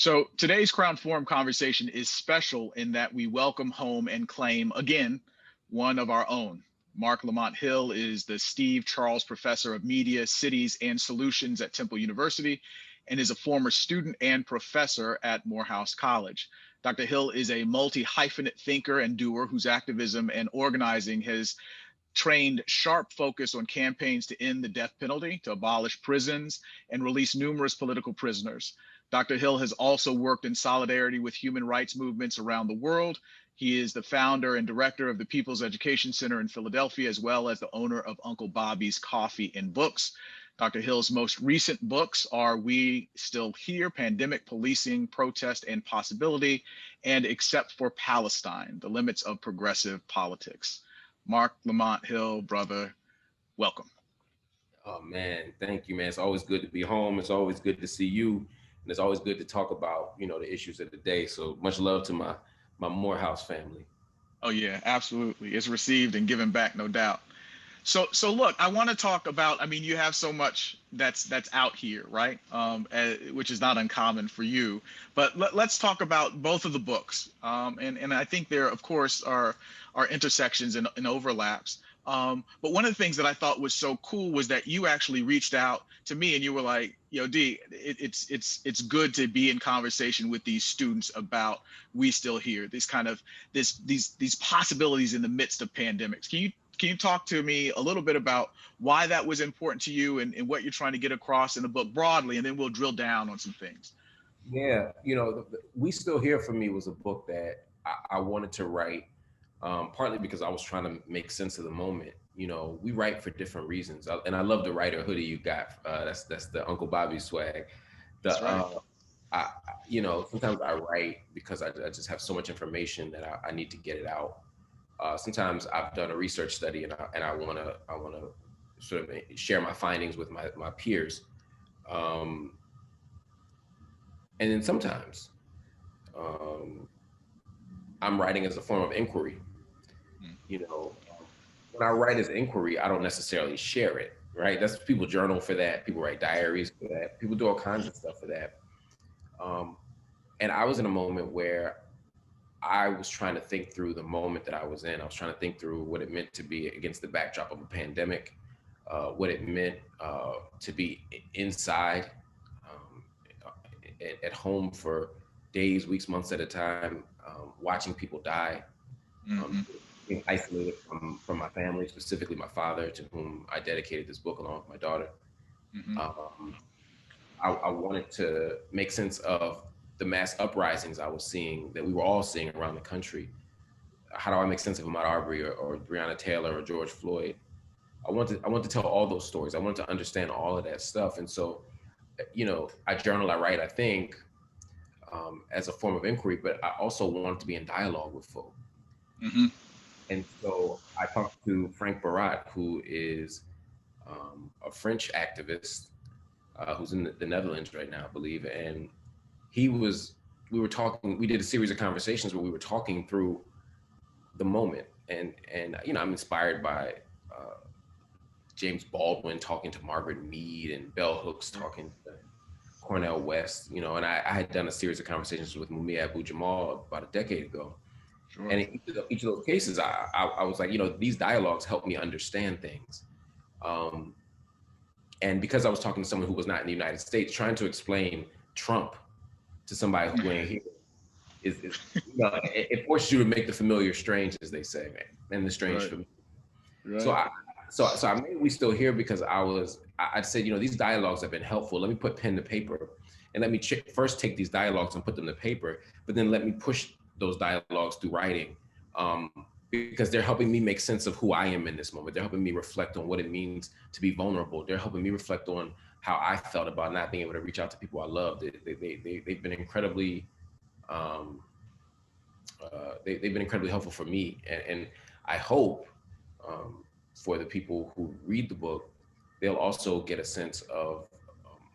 So today's Crown Forum conversation is special in that we welcome home and claim again one of our own. Marc Lamont Hill is the Steve Charles Professor of Media, Cities, and Solutions at Temple University and is a former student and professor at Morehouse College. Dr. Hill is a multi-hyphenate thinker and doer whose activism and organizing has trained sharp focus on campaigns to end the death penalty, to abolish prisons, and release numerous political prisoners. Dr. Hill has also worked in solidarity with human rights movements around the world. He is the founder and director of the People's Education Center in Philadelphia, as well as the owner of Uncle Bobby's Coffee and Books. Dr. Hill's most recent books are We Still Here, Pandemic, Policing, Protest, and Possibility, and Except for Palestine, The Limits of Progressive Politics. Marc Lamont Hill, brother, welcome. Oh man, thank you, man. It's always good to be home. It's always good to see you, and it's always good to talk about, the issues of the day. So much love to my Morehouse family. Oh yeah, absolutely. It's received and given back, no doubt. So look, I want to talk about. I mean, you have so much that's out here, right? Which is not uncommon for you. But let's talk about both of the books. And I think there, of course, are intersections and overlaps. But one of the things that I thought was so cool was that you actually reached out to me and you were like, D, it's good to be in conversation with these students about We Still Here, these possibilities in the midst of pandemics. Can you talk to me a little bit about why that was important to you and what you're trying to get across in the book broadly, and then we'll drill down on some things. Yeah, We Still Here for me was a book that I wanted to write, partly because I was trying to make sense of the moment. We write for different reasons, and I love the writer hoodie you got. That's the Uncle Bobby swag. That's right. Sometimes I write because I just have so much information that I need to get it out. Sometimes I've done a research study and I want to sort of share my findings with my peers. And then sometimes I'm writing as a form of inquiry. When I write as inquiry, I don't necessarily share it, right? That's people journal for that. People write diaries for that. People do all kinds of stuff for that. And I was in a moment where I was trying to think through the moment that I was in. I was trying to think through what it meant to be against the backdrop of a pandemic, what it meant to be inside, at home for days, weeks, months at a time, watching people die, being isolated from my family, specifically my father, to whom I dedicated this book along with my daughter. I wanted to make sense of the mass uprisings I was seeing, that we were all seeing around the country. How do I make sense of Ahmaud Arbery or Breonna Taylor or George Floyd? I want to tell all those stories. I want to understand all of that stuff. And so, I journal, I write, I think, as a form of inquiry, but I also want to be in dialogue with folk. And so I talked to Frank Barat, who is a French activist who's in the Netherlands right now, I believe. And we did a series of conversations where we were talking through the moment. And I'm inspired by James Baldwin talking to Margaret Mead and Bell Hooks talking to Cornel West, and I had done a series of conversations with Mumia Abu-Jamal about a decade ago. Sure. And in each of those cases, I was like, these dialogues help me understand things. And because I was talking to someone who was not in the United States, trying to explain Trump to somebody who ain't here it forces you to make the familiar strange, as they say, man, and the strange familiar. Right. So I made We Still Here because I said, these dialogues have been helpful. Let me put pen to paper and let me first take these dialogues and put them to paper, but then let me push those dialogues through writing, because they're helping me make sense of who I am in this moment. They're helping me reflect on what it means to be vulnerable. They're helping me reflect on how I felt about not being able to reach out to people I loved. They've been incredibly, they've been incredibly helpful for me. And I hope for the people who read the book, they'll also get a sense of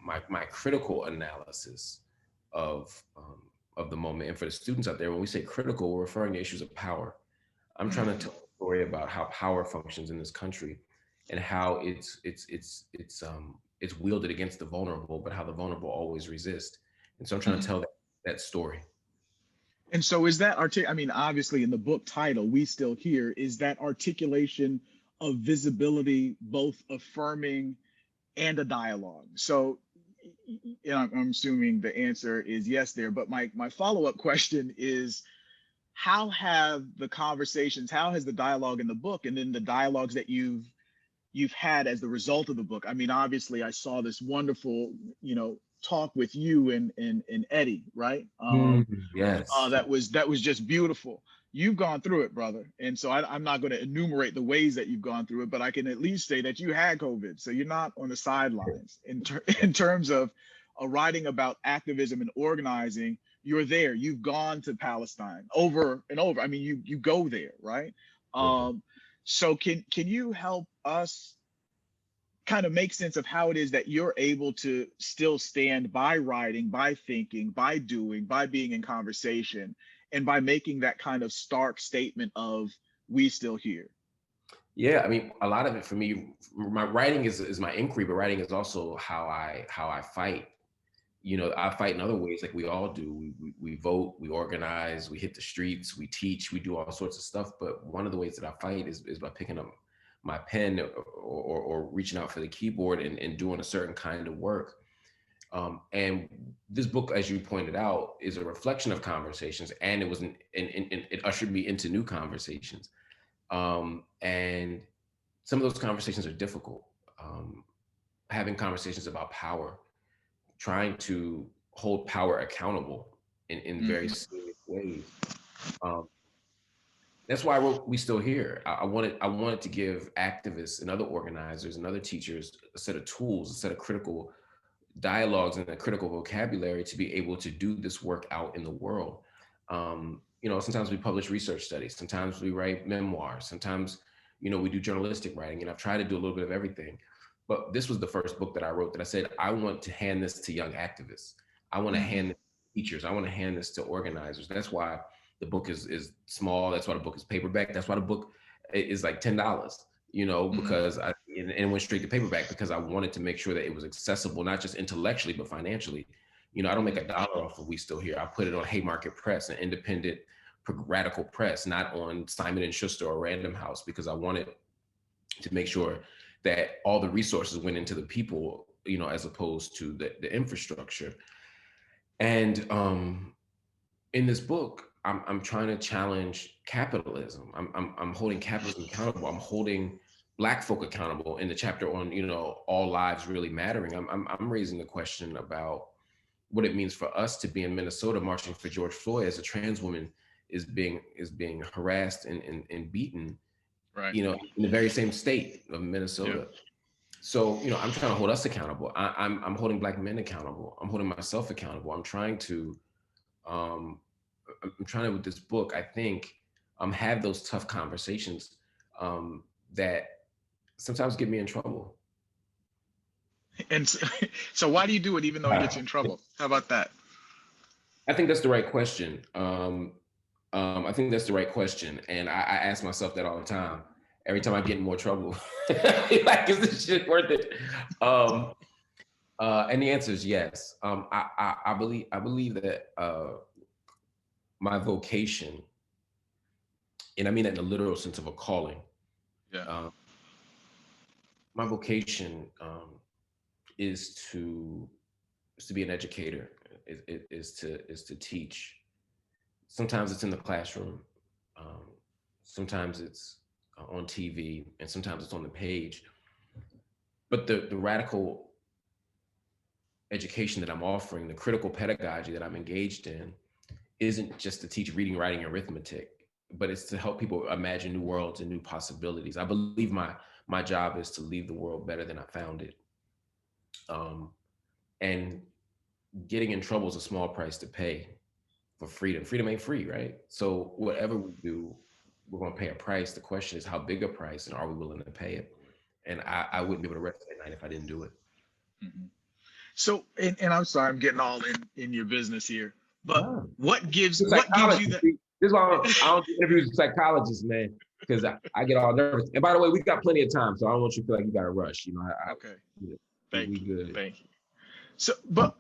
my critical analysis of the moment. And for the students out there, when we say critical, we're referring to issues of power. I'm trying to tell a story about how power functions in this country and how it's wielded against the vulnerable, but how the vulnerable always resist. And so I'm trying to tell that that story. And so is that I mean, obviously in the book title, We Still Here, is that articulation of visibility, both affirming and a dialogue? So I'm assuming the answer is yes there, but my follow-up question is, how have the conversations, how has the dialogue in the book and then the dialogues that you've had as the result of the book? I mean, obviously I saw this wonderful, talk with you and Eddie, right? Yes. That was just beautiful. You've gone through it, brother. And so I'm not going to enumerate the ways that you've gone through it, but I can at least say that you had COVID. So you're not on the sidelines in terms of writing about activism and organizing. You're there. You've gone to Palestine over and over. I mean, you go there, right? So can you help us kind of make sense of how it is that you're able to still stand by writing, by thinking, by doing, by being in conversation, and by making that kind of stark statement of we still here? Yeah, I mean, a lot of it for me, my writing is my inquiry, but writing is also how I fight. I fight in other ways, like we all do. We vote, we organize, we hit the streets, we teach, we do all sorts of stuff. But one of the ways that I fight is by picking up my pen or reaching out for the keyboard and doing a certain kind of work. And this book, as you pointed out, is a reflection of conversations, and it ushered me into new conversations. And some of those conversations are difficult. Having conversations about power, trying to hold power accountable in very serious ways. That's why I wrote We Still Here. I wanted to give activists and other organizers and other teachers a set of tools, a set of critical dialogues and a critical vocabulary to be able to do this work out in the world. Sometimes we publish research studies, sometimes we write memoirs, sometimes, we do journalistic writing, and I've tried to do a little bit of everything. But this was the first book that I wrote that I said, I want to hand this to young activists. I want to hand it to teachers. I want to hand this to organizers. That's why the book is small. That's why the book is paperback. That's why the book is like $10, because and it went straight to paperback because I wanted to make sure that it was accessible, not just intellectually, but financially. I don't make $1 off of We Still Here. I put it on Haymarket Press, an independent radical press, not on Simon & Schuster or Random House, because I wanted to make sure that all the resources went into the people, as opposed to the infrastructure. And in this book, I'm trying to challenge capitalism. I'm holding capitalism accountable. I'm holding Black folk accountable. In the chapter on all lives really mattering, I'm raising the question about what it means for us to be in Minnesota marching for George Floyd as a trans woman is being harassed and beaten, right? In the very same state of Minnesota. Yeah. So I'm trying to hold us accountable. I'm holding Black men accountable. I'm holding myself accountable. I'm trying to with this book, I think, have those tough conversations that sometimes get me in trouble. And so why do you do it even though it gets you in trouble? How about that? I think that's the right question. I think that's the right question. And I ask myself that all the time. Every time I get in more trouble, like, is this shit worth it? And the answer is yes. I believe that my vocation, and I mean that in the literal sense of a calling. Yeah. My vocation is to be an educator. Is to teach. Sometimes it's in the classroom. Sometimes it's on TV, and sometimes it's on the page. But the radical education that I'm offering, the critical pedagogy that I'm engaged in, isn't just to teach reading, writing, and arithmetic, but it's to help people imagine new worlds and new possibilities. I believe my job is to leave the world better than I found it. And getting in trouble is a small price to pay for freedom. Freedom ain't free, right? So whatever we do, we're going to pay a price. The question is how big a price, and are we willing to pay it? And I wouldn't be able to rest at night if I didn't do it. Mm-hmm. So, and I'm sorry, I'm getting all in your business here, but what gives you that? This is why I don't do interviews with psychologists, man, because I get all nervous. And by the way, we got plenty of time, so I don't want you to feel like you got to rush. Okay. Thank you. Thank you. So, but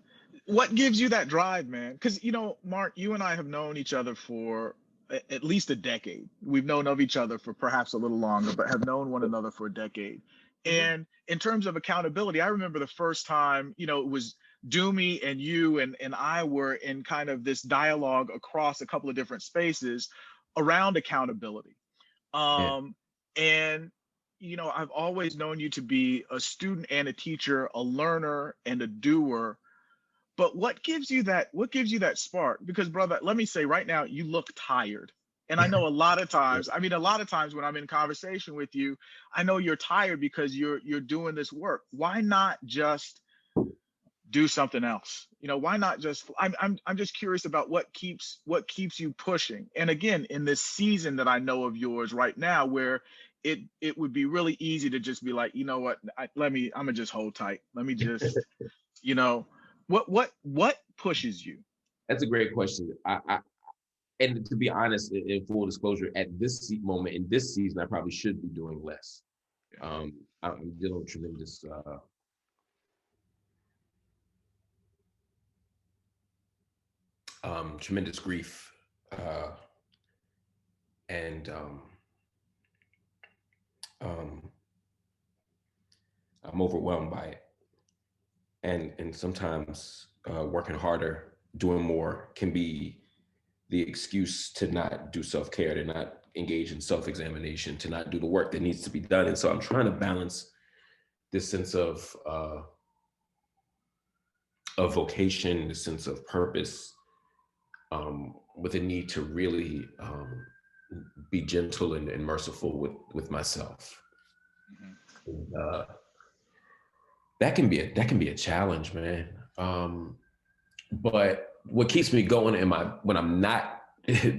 What gives you that drive, man? Because, Mark, you and I have known each other for at least a decade. We've known of each other for perhaps a little longer, but have known one another for a decade. Mhm. And in terms of accountability, I remember the first time, it was Doomy and you and I were in kind of this dialogue across a couple of different spaces around accountability. Yeah. And I've always known you to be a student and a teacher, a learner and a doer. But what gives you that spark? Because brother, let me say right now, you look tired. And I know a lot of times when I'm in conversation with you, I know you're tired because you're doing this work. Why not just do something else? Why not just I'm just curious about what keeps you pushing. And again, in this season that I know of yours right now, where it would be really easy to just be like, you know what, I'm gonna just hold tight. Let me just, you know, what pushes you? That's a great question. And to be honest, in full disclosure, at this moment in this season, I probably should be doing less. Yeah. I'm dealing with tremendous grief, and um, I'm overwhelmed by it. And sometimes working harder, doing more, can be the excuse to not do self-care, to not engage in self-examination, to not do the work that needs to be done. And so I'm trying to balance this sense of vocation, this sense of purpose, with a need to really be gentle and merciful with myself. Mhm. And, that can be a challenge, man. But what keeps me going when I'm not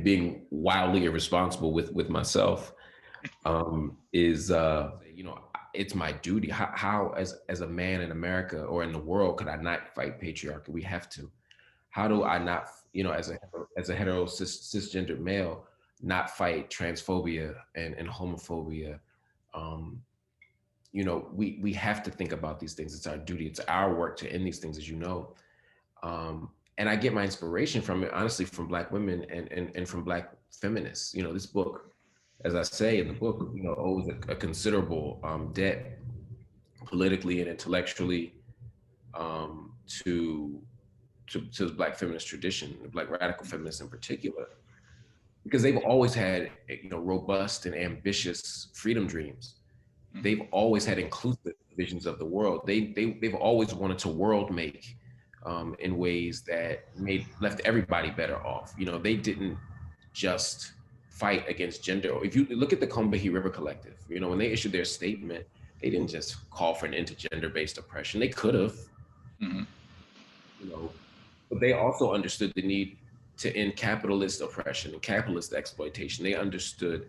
being wildly irresponsible with myself, is it's my duty. How as a man in America or in the world could I not fight patriarchy? We have to. How do I not, as a hetero cisgendered male, not fight transphobia and homophobia? Um, we have to think about these things. It's our duty. It's our work to end these things, as you know. And I get my inspiration from it, honestly, from Black women and from Black feminists. This book, as I say in the book, owes a considerable debt politically and intellectually, to the Black feminist tradition, the Black radical feminists in particular, because they've always had robust and ambitious freedom dreams. They've Mhm. always had inclusive visions of the world. They've always wanted to world make, in ways that left everybody better off. They didn't just fight against gender. If you look at the Combahee River Collective, when they issued their statement, they didn't just call for an end to gender-based oppression. They could have, Mhm. you know, but they also understood the need to end capitalist oppression and capitalist exploitation. They understood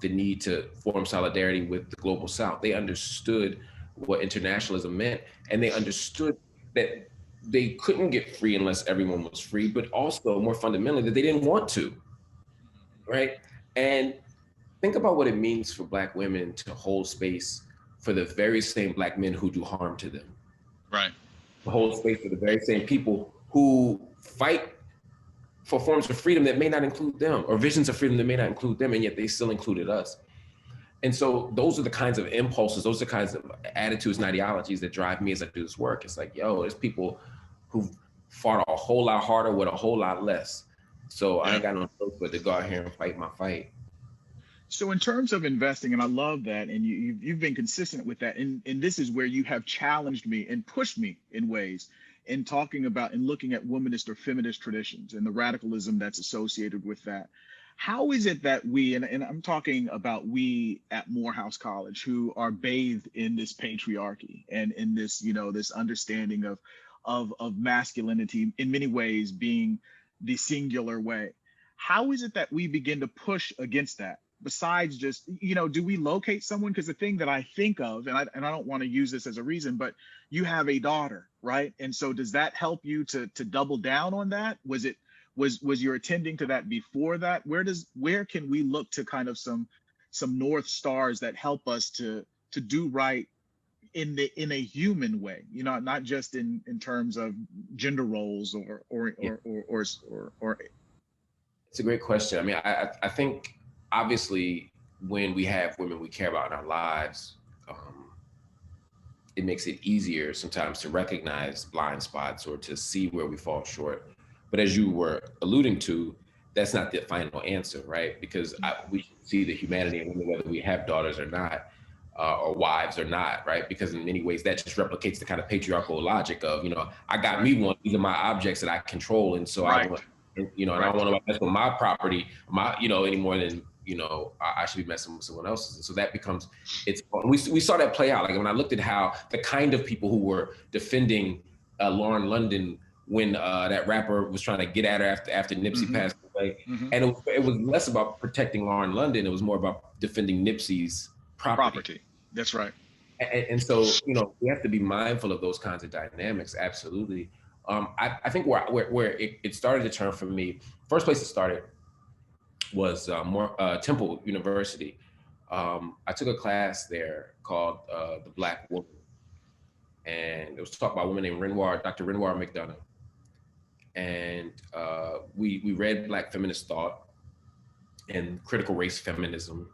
the need to form solidarity with the global South. They understood what internationalism meant, and they understood that they couldn't get free unless everyone was free, but also more fundamentally that they didn't want to, right? And think about what it means for Black women to hold space for the very same Black men who do harm to them, Right. to hold space for the very same people who fight for forms of freedom that may not include them, or visions of freedom that may not include them, and yet they still included us. And so those are the kinds of impulses, those are the kinds of attitudes and ideologies that drive me as I do this work. It's like, yo, there's people who've fought a whole lot harder with a whole lot less. So I Yeah. ain't got no choice but to go out here and fight my fight. So in terms of investing, and I love that, and you've been consistent with that, and this is where you have challenged me and pushed me in ways in talking about and looking at womanist or feminist traditions and the radicalism that's associated with that. How is it that we, and I'm talking about we at Morehouse College, who are bathed in this patriarchy and in this, this understanding of masculinity in many ways being the singular way. How is it that we begin to push against that? Besides just, do we locate someone? Because the thing that I think of, and I don't want to use this as a reason, but you have a daughter, right? And so does that help you to double down on that? Was your attending to that before that? Where can we look to kind of some north stars that help us to do right, in a human way, you know, not just in terms of gender roles Yeah. or It's a great question. I mean, I think obviously when we have women we care about in our lives, it makes it easier sometimes to recognize blind spots or to see where we fall short. But as you were alluding to, that's not the final answer, right? Because we see the humanity in women, whether we have daughters or not, or wives or not, right? Because in many ways that just replicates the kind of patriarchal logic of, you know, I got me one, these are my objects that I control, and so I right, want, you know, and I right. don't want to mess with my property, my, you know, any more than, you know, I should be messing with someone else's. And so that becomes, it's, we saw that play out. Like when I looked at how the kind of people who were defending Lauren London when that rapper was trying to get at her after Nipsey Mm-hmm. passed away, Mm-hmm. and it was less about protecting Lauren London. It was more about defending Nipsey's property. Property. That's right. And so, you know, we have to be mindful of those kinds of dynamics. Absolutely. I think where it started to turn for me, first place it started was Temple University. I took a class there called The Black Woman, and it was taught by a woman named Dr. Renoir McDonough. And we read Black feminist thought and critical race feminism.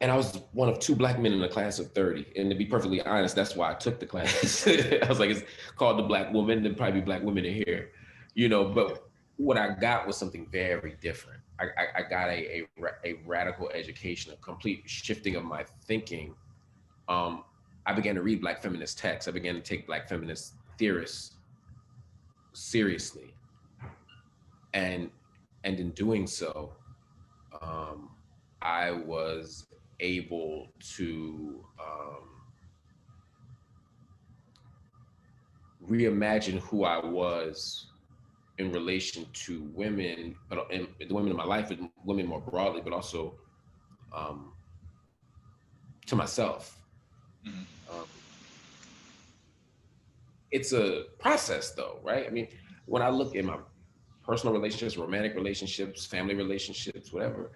And I was one of two Black men in a class of 30. And to be perfectly honest, that's why I took the class. I was like, it's called The Black Woman, there'd probably be Black women in here, you know, but what I got was something very different. I got a radical education, a complete shifting of my thinking. I began to read Black feminist texts. I began to take Black feminist theorists seriously. And in doing so, I was able to reimagine who I was in relation to women, but the women in my life, and women more broadly, but also to myself. Mm-hmm. It's a process, though, right? I mean, when I look at my personal relationships, romantic relationships, family relationships, whatever,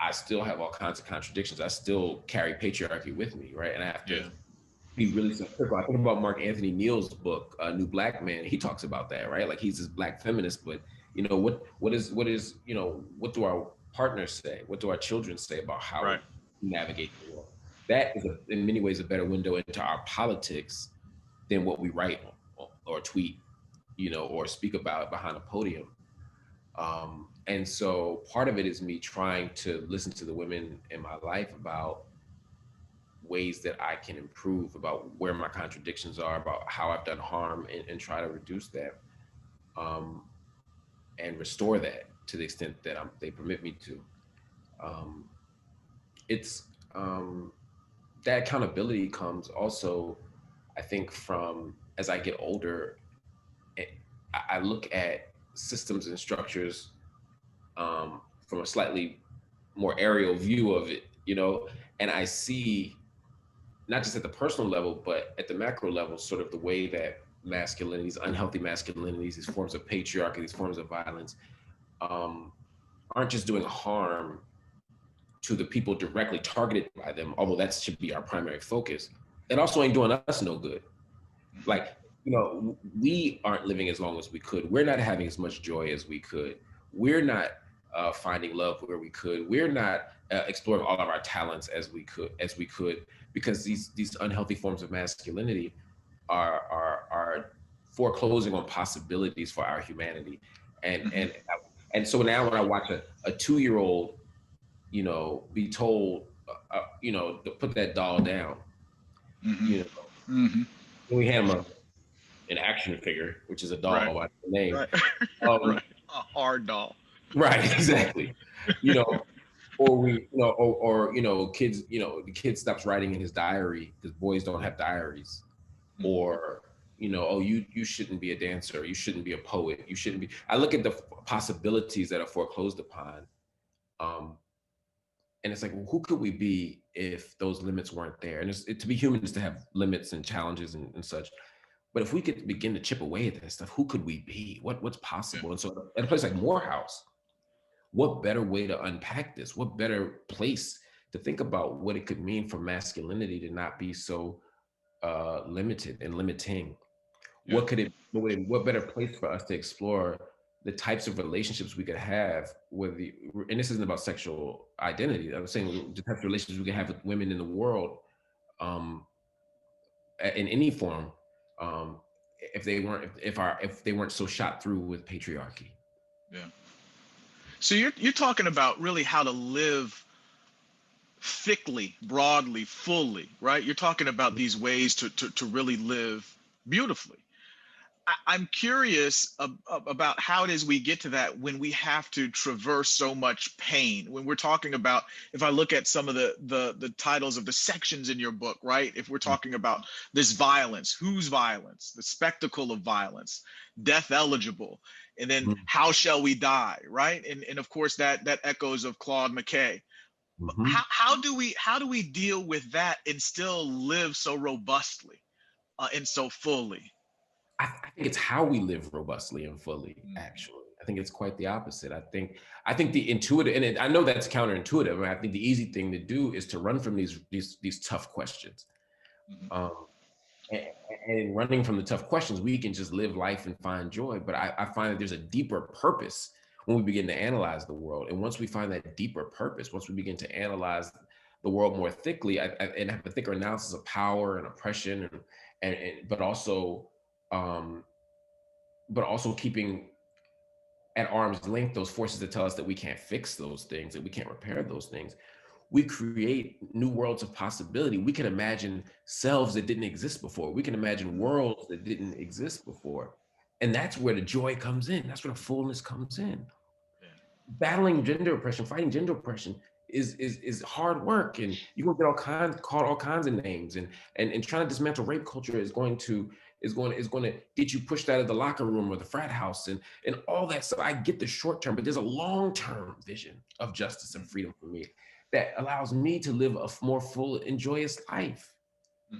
I still have all kinds of contradictions. I still carry patriarchy with me, right? And I have to be really critical. I think about Mark Anthony Neal's book, New Black Man. He talks about that, right? Like he's this Black feminist, but you know what is you know, what do our partners say? What do our children say about how we navigate the world? That is in many ways a better window into our politics than what we write or tweet, you know, or speak about behind a podium. And so part of it is me trying to listen to the women in my life about ways that I can improve, about where my contradictions are, about how I've done harm, and try to reduce that and restore that to the extent that they permit me to. It's that accountability comes also, I think, from as I get older, I look at systems and structures from a slightly more aerial view of it, you know, and I see not just at the personal level, but at the macro level, sort of the way that masculinities, unhealthy masculinities, these forms of patriarchy, these forms of violence, aren't just doing harm to the people directly targeted by them, although that should be our primary focus. It also ain't doing us no good. Like, you know, we aren't living as long as we could. We're not having as much joy as we could. We're not finding love where we could. We're not exploring all of our talents as we could, because these unhealthy forms of masculinity are foreclosing on possibilities for our humanity. And so now when I watch a 2-year-old, you know, be told, you know, to put that doll down, you know, we hand him an action figure, which is a doll by the name. A hard doll. Right, exactly. You know, or we, you know, or you know, kids, you know, the kid stops writing in his diary because boys don't have diaries, or you know, oh, you shouldn't be a dancer, you shouldn't be a poet, you shouldn't be. I look at the possibilities that are foreclosed upon, and it's like, well, who could we be if those limits weren't there? And to be human is to have limits and challenges and such. But if we could begin to chip away at that stuff, who could we be? What's possible? And so at a place like Morehouse, what better way to unpack this? What better place to think about what it could mean for masculinity to not be so limited and limiting. Yeah. What better place for us to explore the types of relationships we could have with and this isn't about sexual identity. I'm saying the types of relationships we could have with women in the world, um, in any form, um, if they weren't so shot through with patriarchy. Yeah. So you're talking about really how to live thickly, broadly, fully, right? You're talking about these ways to really live beautifully. I'm curious about how it is we get to that when we have to traverse so much pain. When we're talking about, if I look at some of the titles of the sections in your book, right? If we're talking about this violence, whose violence, the spectacle of violence, death eligible, and then how shall we die, right? And of course that echoes of Claude McKay. Mm-hmm. How do we deal with that and still live so robustly and so fully? I think it's how we live robustly and fully, actually. I think it's quite the opposite. I think the intuitive, and I know that's counterintuitive. I mean, I think the easy thing to do is to run from these tough questions. And in running from the tough questions, we can just live life and find joy. But I find that there's a deeper purpose when we begin to analyze the world. And once we find that deeper purpose, once we begin to analyze the world more thickly and have a thicker analysis of power and oppression, but also keeping at arm's length those forces that tell us that we can't fix those things, that we can't repair those things, we create new worlds of possibility. We can imagine selves that didn't exist before. We can imagine worlds that didn't exist before. And that's where the joy comes in. That's where the fullness comes in. Yeah. Battling gender oppression, fighting gender oppression is hard work, and you're gonna get called all kinds of names, and trying to dismantle rape culture is going to get you pushed out of the locker room or the frat house and all that stuff. I get the short term, but there's a long-term vision of justice and freedom for me that allows me to live a more full and joyous life.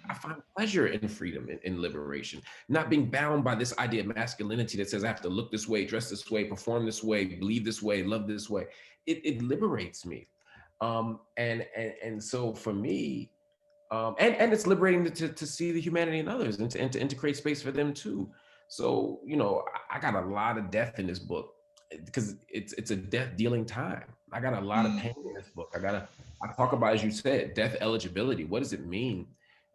I find pleasure in freedom and liberation, not being bound by this idea of masculinity that says I have to look this way, dress this way, perform this way, believe this way, love this way. It liberates me. And so for me, and it's liberating to see the humanity in others and to create space for them too. So, I got a lot of death in this book because it's a death dealing time. I got a lot of pain in this book. I talk about, as you said, death eligibility. What does it mean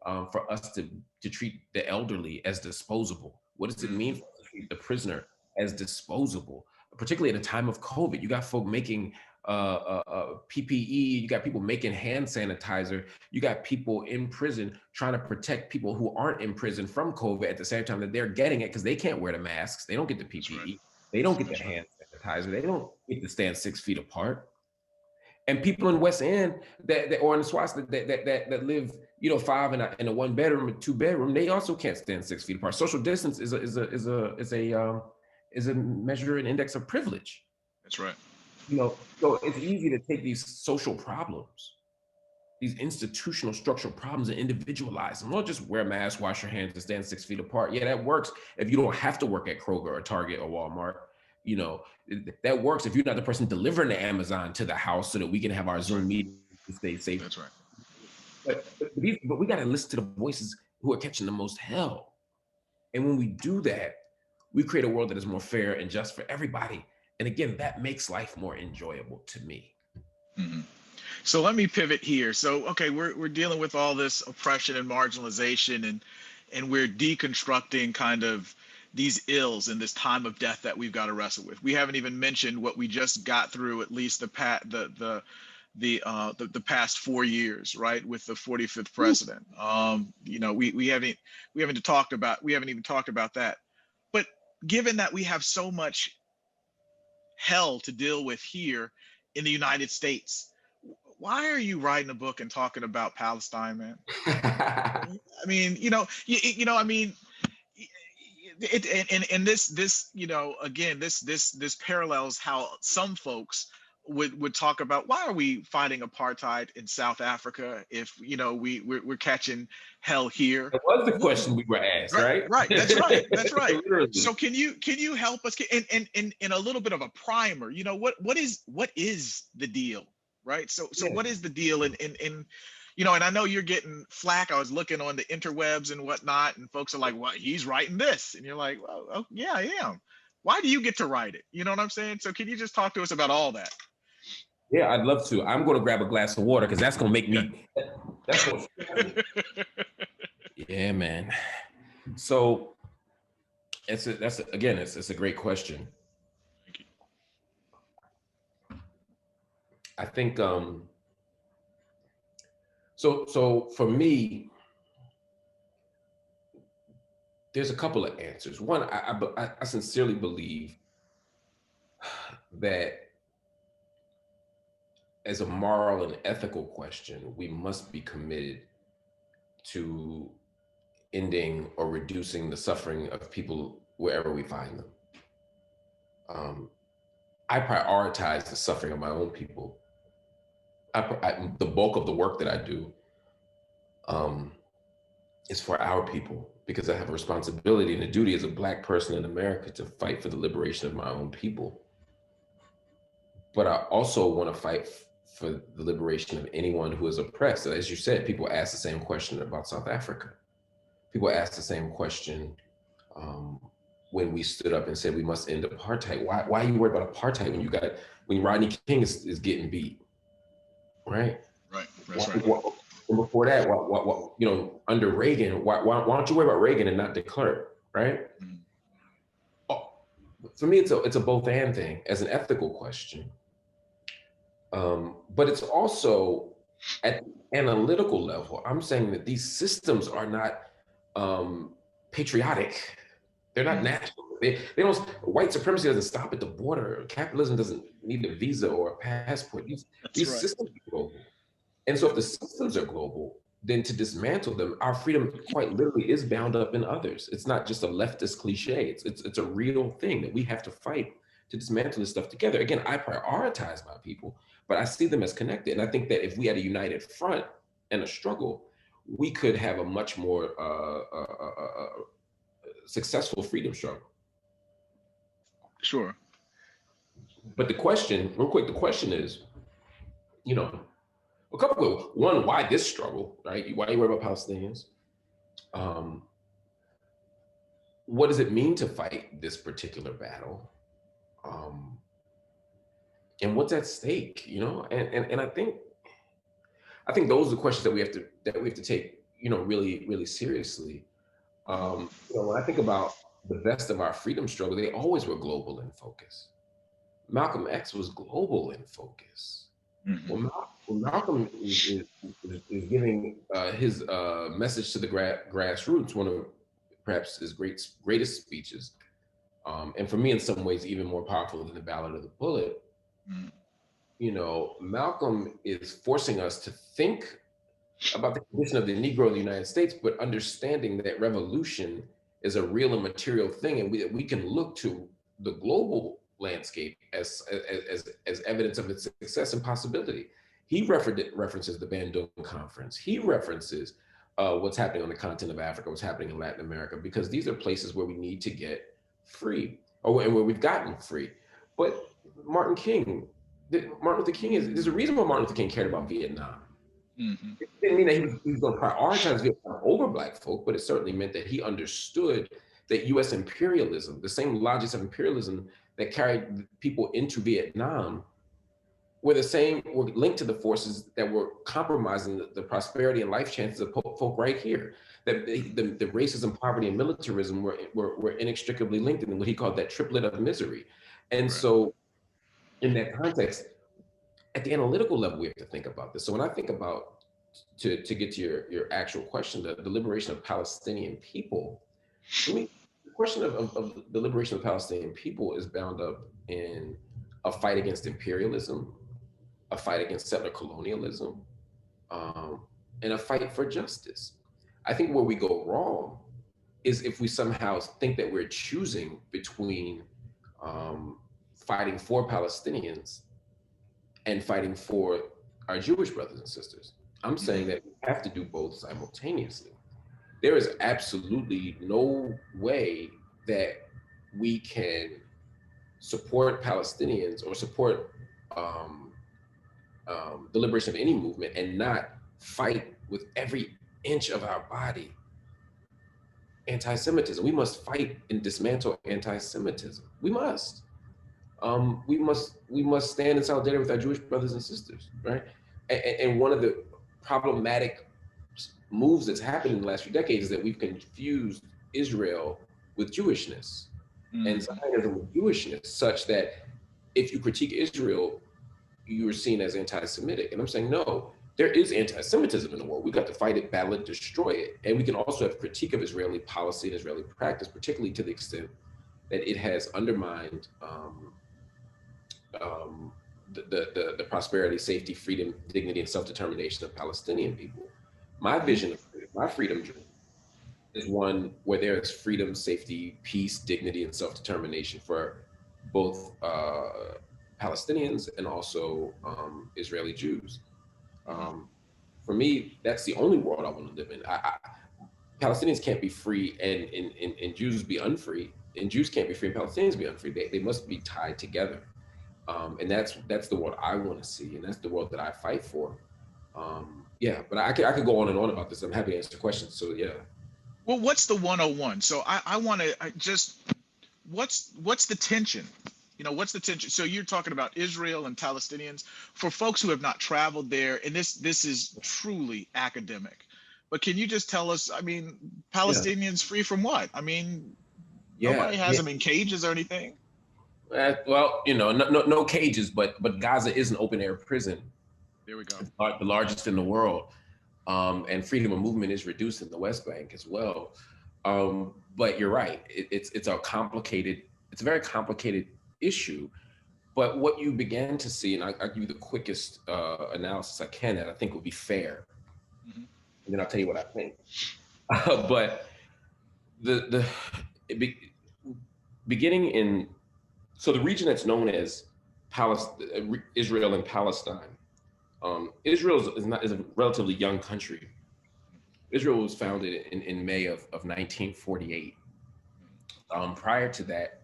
for us to treat the elderly as disposable? What does it mean for us to treat the prisoner as disposable? Particularly at a time of COVID, you got folk making PPE, you got people making hand sanitizer, you got people in prison trying to protect people who aren't in prison from COVID at the same time that they're getting it because they can't wear the masks, they don't get the PPE, they don't get the hand sanitizer, they don't get to stand 6 feet apart. And people in West End that or in the SWATs that live, 5 in a 1 bedroom or 2 bedroom, they also can't stand 6 feet apart. Social distance is a measure, an index of privilege. That's right. So it's easy to take these social problems, these institutional structural problems, and individualize them. Well, just wear a mask, wash your hands, and stand 6 feet apart. Yeah, that works if you don't have to work at Kroger or Target or Walmart. That works if you're not the person delivering the Amazon to the house so that we can have our Zoom meeting and stay safe. That's right. But we got to listen to the voices who are catching the most hell. And when we do that, we create a world that is more fair and just for everybody. And again, that makes life more enjoyable to me. So let me pivot here. So, okay, we're dealing with all this oppression and marginalization, and we're deconstructing kind of these ills in this time of death that we've got to wrestle with. We haven't even mentioned what we just got through, at least the past 4 years, right, with the 45th president. We haven't even talked about that. But given that we have so much hell to deal with here in the United States, why are you writing a book and talking about Palestine, man? I mean, this parallels how some folks would talk about, why are we fighting apartheid in South Africa if we're catching hell here? That was the question we were asked, right? Right. That's right. That's right. So can you help us in a little bit of a primer? What is the deal right? So Yeah. what is the deal in you know, and I know you're getting flack. I was looking on the interwebs and whatnot, and folks are like, well, he's writing this. And you're like, well, oh, yeah, I am. Why do you get to write it? You know what I'm saying? So can you just talk to us about all that? Yeah, I'd love to. I'm going to grab a glass of water because that's going to make Yeah. me, that's going to, yeah, man. So it's a great question. I think, so for me, there's a couple of answers. One, I sincerely believe that as a moral and ethical question, we must be committed to ending or reducing the suffering of people wherever we find them. I prioritize the suffering of my own people. The bulk of the work that I do um, is for our people because I have a responsibility and a duty as a Black person in America to fight for the liberation of my own people. But I also want to fight for the liberation of anyone who is oppressed. As you said, people ask the same question about South Africa. People ask the same question um, when we stood up and said we must end apartheid. Why are you worried about apartheid when Rodney King is getting beat, right? Right. That's right. And before that, under Reagan, why don't you worry about Reagan and not de Klerk, right? Mm-hmm. Oh, for me, it's a both and thing as an ethical question. But it's also at the analytical level. I'm saying that these systems are not patriotic. They're not national. They don't. White supremacy doesn't stop at the border. Capitalism doesn't need a visa or a passport. That's These right. systems are global. And so if the systems are global, then to dismantle them, our freedom quite literally is bound up in others. It's not just a leftist cliche. It's a real thing that we have to fight to dismantle this stuff together. Again, I prioritize my people, but I see them as connected. And I think that if we had a united front and a struggle, we could have a much more successful freedom struggle. Sure. But the question, real quick, the question is, a couple of one, why this struggle, right? Why you worry about Palestinians? What does it mean to fight this particular battle? And what's at stake? And I think those are the questions that we have to take, really, really seriously. When I think about the best of our freedom struggle, they always were global in focus. Malcolm X was global in focus. Mm-hmm. When Malcolm is giving his message to the grassroots, one of perhaps his greatest speeches, and for me, in some ways, even more powerful than the Ballad of the Bullet. Malcolm is forcing us to think about the condition of the Negro in the United States, but understanding that revolution is a real and material thing, and we can look to the global landscape as evidence of its success and possibility. He references the Bandung Conference. He references what's happening on the continent of Africa, what's happening in Latin America, because these are places where we need to get free, and where we've gotten free. But Martin Luther King there's a reason why Martin Luther King cared about Vietnam. Mm-hmm. It didn't mean that he was going to prioritize Vietnam over Black folk, but it certainly meant that he understood that U.S. imperialism, the same logics of imperialism that carried people into Vietnam, were linked to the forces that were compromising the prosperity and life chances of folk right here. That the racism, poverty, and militarism were inextricably linked in what he called that triplet of misery. And so, in that context, at the analytical level, we have to think about this. So when I think about, to get to your actual question, the liberation of Palestinian people, for me, the question of the liberation of Palestinian people is bound up in a fight against imperialism, a fight against settler colonialism, and a fight for justice. I think where we go wrong is if we somehow think that we're choosing between fighting for Palestinians and fighting for our Jewish brothers and sisters. I'm saying that we have to do both simultaneously. There is absolutely no way that we can support Palestinians or support the liberation of any movement and not fight with every inch of our body anti-Semitism. We must fight and dismantle anti-Semitism. We must. We must stand in solidarity with our Jewish brothers and sisters, right? And one of the problematic moves that's happened in the last few decades is that we've confused Israel with Jewishness and Zionism with Jewishness, such that if you critique Israel, you are seen as anti-Semitic. And I'm saying, no, there is anti-Semitism in the world. We've got to fight it, battle it, destroy it. And we can also have critique of Israeli policy and Israeli practice, particularly to the extent that it has undermined the prosperity, safety, freedom, dignity, and self-determination of Palestinian people. My vision of freedom, my freedom dream, is one where there is freedom, safety, peace, dignity, and self-determination for both Palestinians and also Israeli Jews. For me, that's the only world I want to live in. Palestinians can't be free and Jews be unfree, and Jews can't be free and Palestinians be unfree. They must be tied together. And that's the world I want to see, and that's the world that I fight for. Yeah, but I could go on and on about this. I'm happy to answer questions. So yeah. Well, what's the 101? So I want to just, what's the tension? What's the tension? So you're talking about Israel and Palestinians. For folks who have not traveled there, and this is truly academic, but can you just tell us, Palestinians free from what? Nobody has them in cages or anything. Well, no cages, but Gaza is an open air prison. There we go. The largest in the world. And freedom of movement is reduced in the West Bank as well. But you're right. It's a very complicated issue. But what you began to see, and I'll give you the quickest analysis I can that I think would be fair. And then I'll tell you what I think. But beginning in, so the region that's known as Israel and Palestine. Israel is a relatively young country. Israel was founded in May of 1948. Prior to that,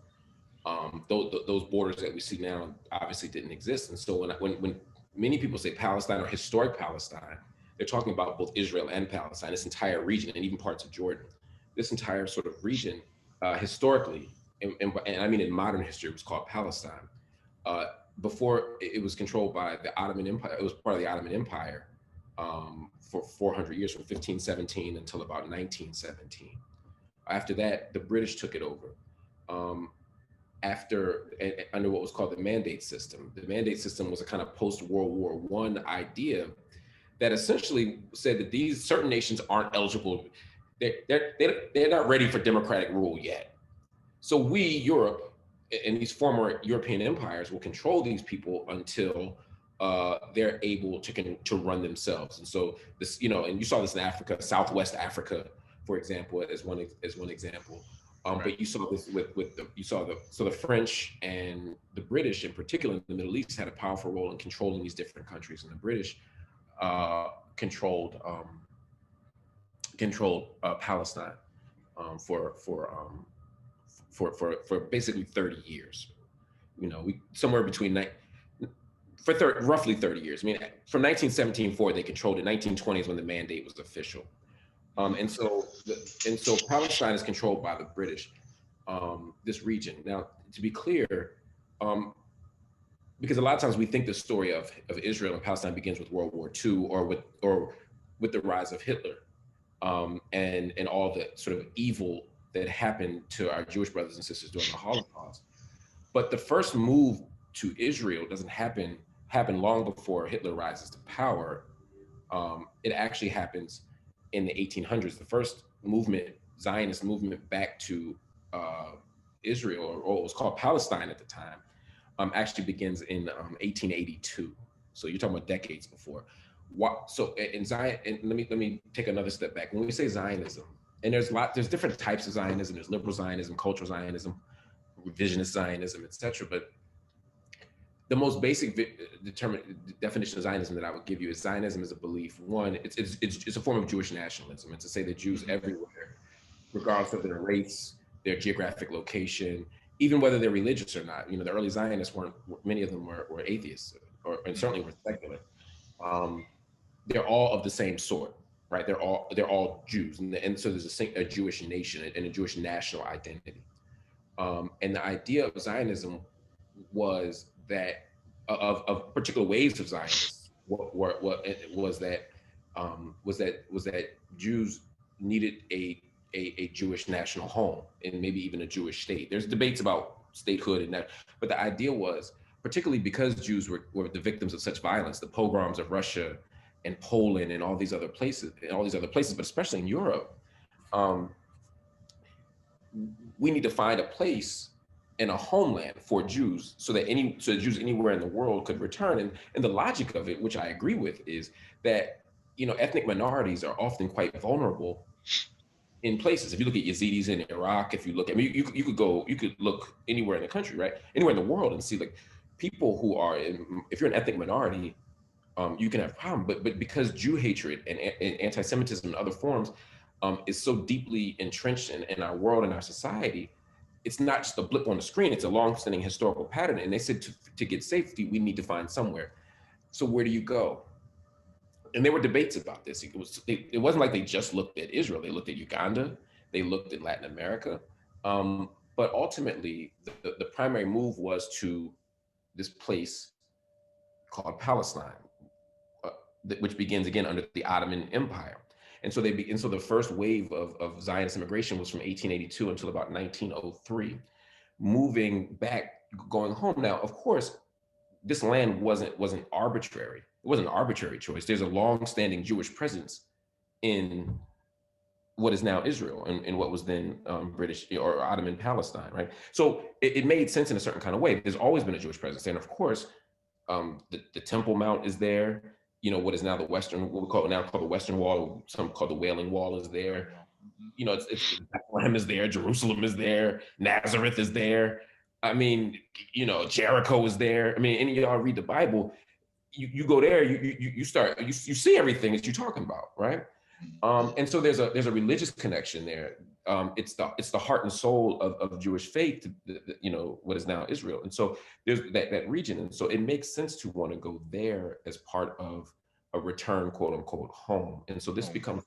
those borders that we see now obviously didn't exist. And so when many people say Palestine or historic Palestine, they're talking about both Israel and Palestine, this entire region, and even parts of Jordan. This entire sort of region, historically, and I mean in modern history, it was called Palestine. Before it was controlled by the Ottoman Empire, it was part of the Ottoman Empire for 400 years, from 1517 until about 1917. After that, the British took it over. Under what was called the Mandate System. The Mandate System was a kind of post-World War I idea that essentially said that these certain nations aren't eligible. They're not ready for democratic rule yet. So we, Europe, and these former European empires will control these people until they're able to run themselves. And so this, and you saw this in Africa, Southwest Africa, for example, as one example. Right. But you saw this so the French and the British in particular in the Middle East had a powerful role in controlling these different countries, and the British controlled Palestine for basically 30 years. Somewhere between roughly 30 years. From 1917 forward, they controlled it. 1920 is when the mandate was official. And so Palestine is controlled by the British, this region. Now, to be clear, because a lot of times we think the story of Israel and Palestine begins with World War II or with the rise of Hitler, and all the sort of evil that happened to our Jewish brothers and sisters during the Holocaust. But the first move to Israel doesn't happen long before Hitler rises to power. It actually happens in the 1800s. The first movement, Zionist movement back to Israel, or what was called Palestine at the time, actually begins in 1882. So you're talking about decades before. So in Zion, and let me take another step back. When we say Zionism, and there's different types of Zionism. There's liberal Zionism, cultural Zionism, revisionist Zionism, etc. But the most basic definition of Zionism that I would give you is Zionism is a belief. One, it's a form of Jewish nationalism, and to say that Jews everywhere, regardless of their race, their geographic location, even whether they're religious or not. The early Zionists weren't. Many of them were atheists, and certainly were secular. they're all of the same sort, right? They're all Jews, and so there's a Jewish nation and a Jewish national identity. And the idea of Zionism was that of particular waves of Zionists what was that Jews needed a Jewish national home and maybe even a Jewish state. There's debates about statehood and that, but the idea was, particularly because Jews were the victims of such violence, the pogroms of Russia and Poland and all these other places, but especially in Europe, um, we need to find a place and a homeland for Jews so that Jews anywhere in the world could return. And the logic of it, which I agree with, is that ethnic minorities are often quite vulnerable in places. If you look at Yazidis in Iraq, if you look, I mean, you could look anywhere in the country, right? Anywhere in the world and see like people who are if you're an ethnic minority, you can have a problem. But because Jew hatred and anti-Semitism and other forms is so deeply entrenched in our world and our society, it's not just a blip on the screen. It's a long-standing historical pattern. And they said to get safety, we need to find somewhere. So where do you go? And there were debates about this. It wasn't like they just looked at Israel. They looked at Uganda. They looked at Latin America. But ultimately, the primary move was to this place called Palestine, which begins again under the Ottoman Empire. And so so the first wave of Zionist immigration was from 1882 until about 1903, moving back, going home. Now, of course, this land wasn't arbitrary. It wasn't an arbitrary choice. There's a long-standing Jewish presence in what is now Israel and what was then British or Ottoman Palestine, right? So it made sense in a certain kind of way. There's always been a Jewish presence, and of course, the Temple Mount is there. What is now what we call it now called the Western Wall, some call the Wailing Wall is there. It's Bethlehem is there, Jerusalem is there, Nazareth is there. I mean, Jericho is there. I mean, any of y'all read the Bible, you go there, you see everything that you're talking about, right? And so there's a religious connection there. It's the heart and soul of Jewish faith, what is now Israel. And so there's that region. And so it makes sense to want to go there as part of a return, quote unquote, home. And so this becomes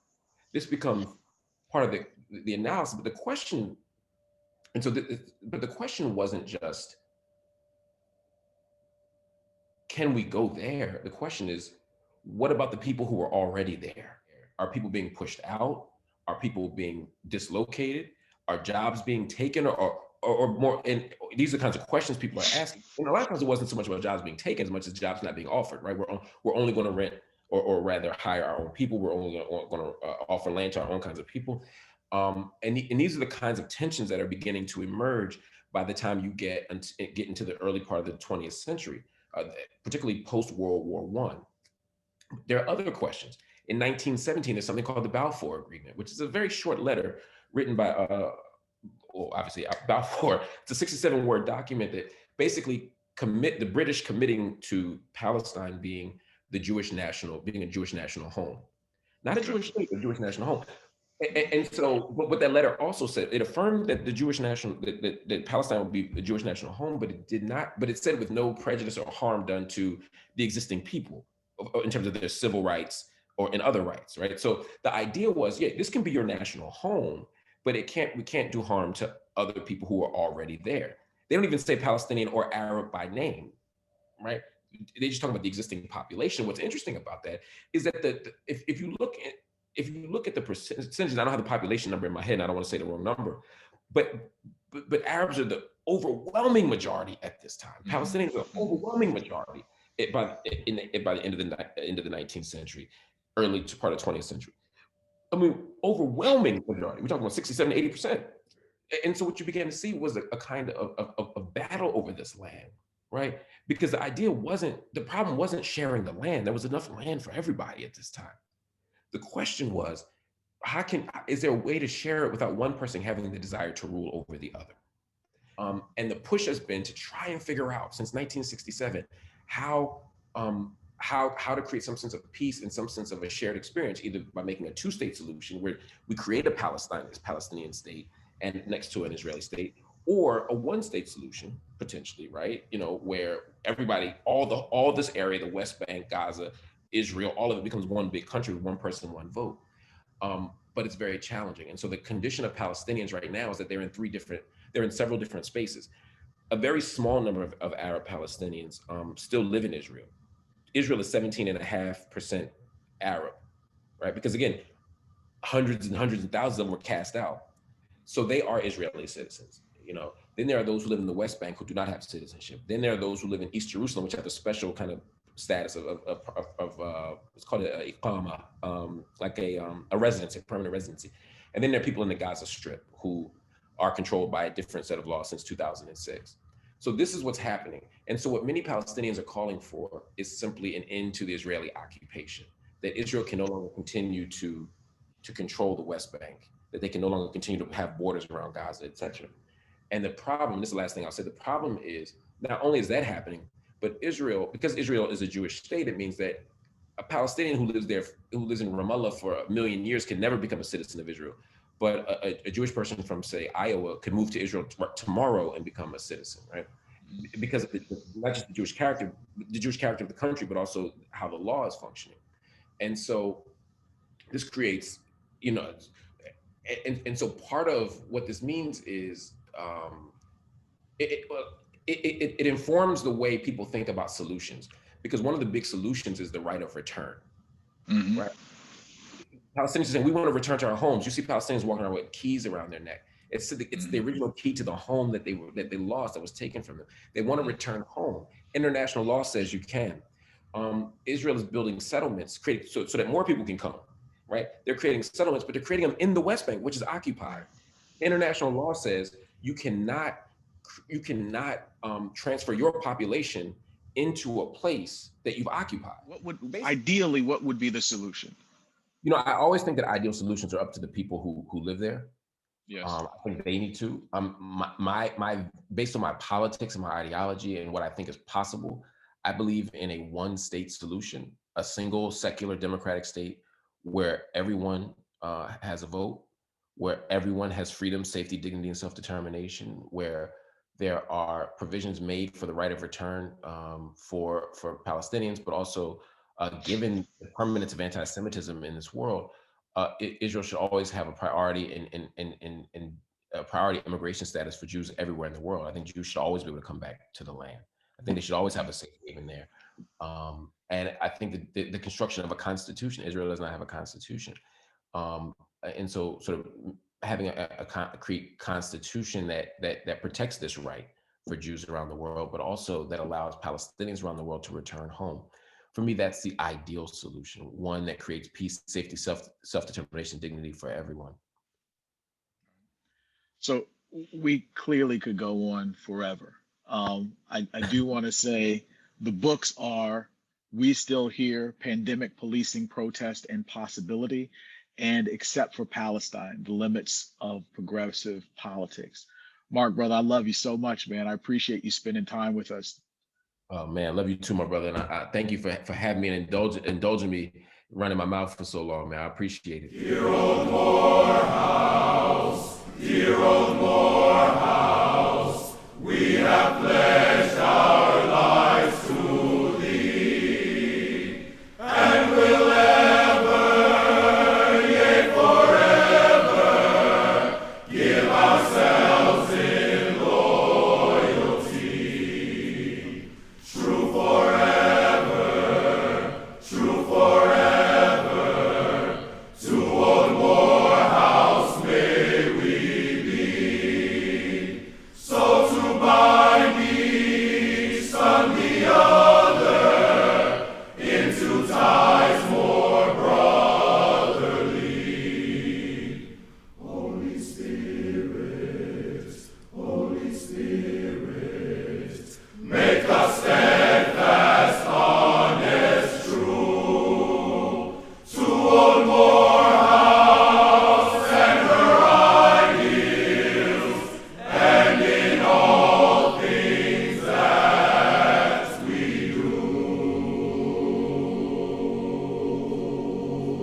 part of the analysis. But the question, but the question wasn't just, can we go there? The question is, what about the people who are already there? Are people being pushed out? Are people being dislocated? Are jobs being taken or more? And these are the kinds of questions people are asking. And a lot of times it wasn't so much about jobs being taken as much as jobs not being offered, right? We're only going to rent or rather hire our own people. We're only going to offer land to our own kinds of people. And these are the kinds of tensions that are beginning to emerge by the time you get into the early part of the 20th century, particularly post-World War I. There are other questions. In 1917, there's something called the Balfour Agreement, which is a very short letter written by, obviously Balfour. It's a 67-word document that basically the British committing to Palestine being a Jewish national home, not a Jewish state, but a Jewish national home. And so, but what that letter also said, it affirmed that that Palestine would be a Jewish national home, but it did not. But it said with no prejudice or harm done to the existing people in terms of their civil rights or in other rights, right? So the idea was, yeah, this can be your national home, but we can't do harm to other people who are already there. They don't even say Palestinian or Arab by name, right? They just talk about the existing population. What's interesting about that is that if you look at the percentages, I don't have the population number in my head, and I don't want to say the wrong number, but Arabs are the overwhelming majority at this time. Palestinians are the overwhelming majority by the end of the 19th century, early part of 20th century. I mean, overwhelming majority. We're talking about 67, 80%. And so what you began to see was a kind of battle over this land, right? Because the problem wasn't sharing the land. There was enough land for everybody at this time. The question was, is there a way to share it without one person having the desire to rule over the other? And the push has been to try and figure out since 1967 how to create some sense of peace and some sense of a shared experience, either by making a two-state solution where we create a Palestinian state and next to an Israeli state, or a one-state solution potentially, right? Where everybody, all this area, the West Bank, Gaza, Israel, all of it becomes one big country with one person, one vote. But it's very challenging. And so the condition of Palestinians right now is that they're in several different spaces. A very small number of Arab Palestinians still live in Israel. Israel is 17.5% Arab, right? Because again, hundreds and hundreds and thousands of them were cast out. So they are Israeli citizens, you know. Then there are those who live in the West Bank who do not have citizenship. Then there are those who live in East Jerusalem, which have a special kind of status of it's called a iqama, like a residency, a permanent residency. And then there are people in the Gaza Strip who are controlled by a different set of laws since 2006. So this is what's happening. And so what many Palestinians are calling for is simply an end to the Israeli occupation, that Israel can no longer continue to control the West Bank, that they can no longer continue to have borders around Gaza, et cetera. And the problem, this is the last thing I'll say, the problem is not only is that happening, but Israel, because Israel is a Jewish state, it means that a Palestinian who lives in Ramallah for 1 million years can never become a citizen of Israel. But a Jewish person from, say, Iowa could move to Israel tomorrow and become a citizen, right? Because of not just the Jewish character of the country, but also how the law is functioning. And so this creates, you know, and so part of what this means is it informs the way people think about solutions, because one of the big solutions is the right of return, right? Palestinians are saying, we want to return to our homes. You see Palestinians walking around with keys around their neck. It's the original key to the home that they lost, that was taken from them. They want to return home. International law says you can. Israel is building settlements, so that more people can come, right? They're creating settlements, but they're creating them in the West Bank, which is occupied. International law says you cannot transfer your population into a place that you've occupied. What would be the solution? You know, I always think that ideal solutions are up to the people who live there. Yes. I think they need to. My based on my politics and my ideology and what I think is possible, I believe in a one-state solution, a single secular democratic state where everyone has a vote, where everyone has freedom, safety, dignity, and self-determination, where there are provisions made for the right of return for Palestinians, but also given the permanence of anti-Semitism in this world, Israel should always have a priority in priority immigration status for Jews everywhere in the world. I think Jews should always be able to come back to the land. I think they should always have a safe haven there. And I think that the construction of a constitution, Israel does not have a constitution. And so sort of having a concrete constitution that protects this right for Jews around the world, but also that allows Palestinians around the world to return home. For me, that's the ideal solution, one that creates peace, safety, self-determination, dignity for everyone. So we clearly could go on forever. I do want to say the books are We Still Here, Pandemic Policing, Protest, and Possibility, and Except for Palestine, The Limits of Progressive Politics. Marc, brother, I love you so much, man. I appreciate you spending time with us. Oh man, love you too, my brother. And I thank you for having me and indulging me running my mouth for so long, man. I appreciate it. Dear old Morehouse, we have pledged our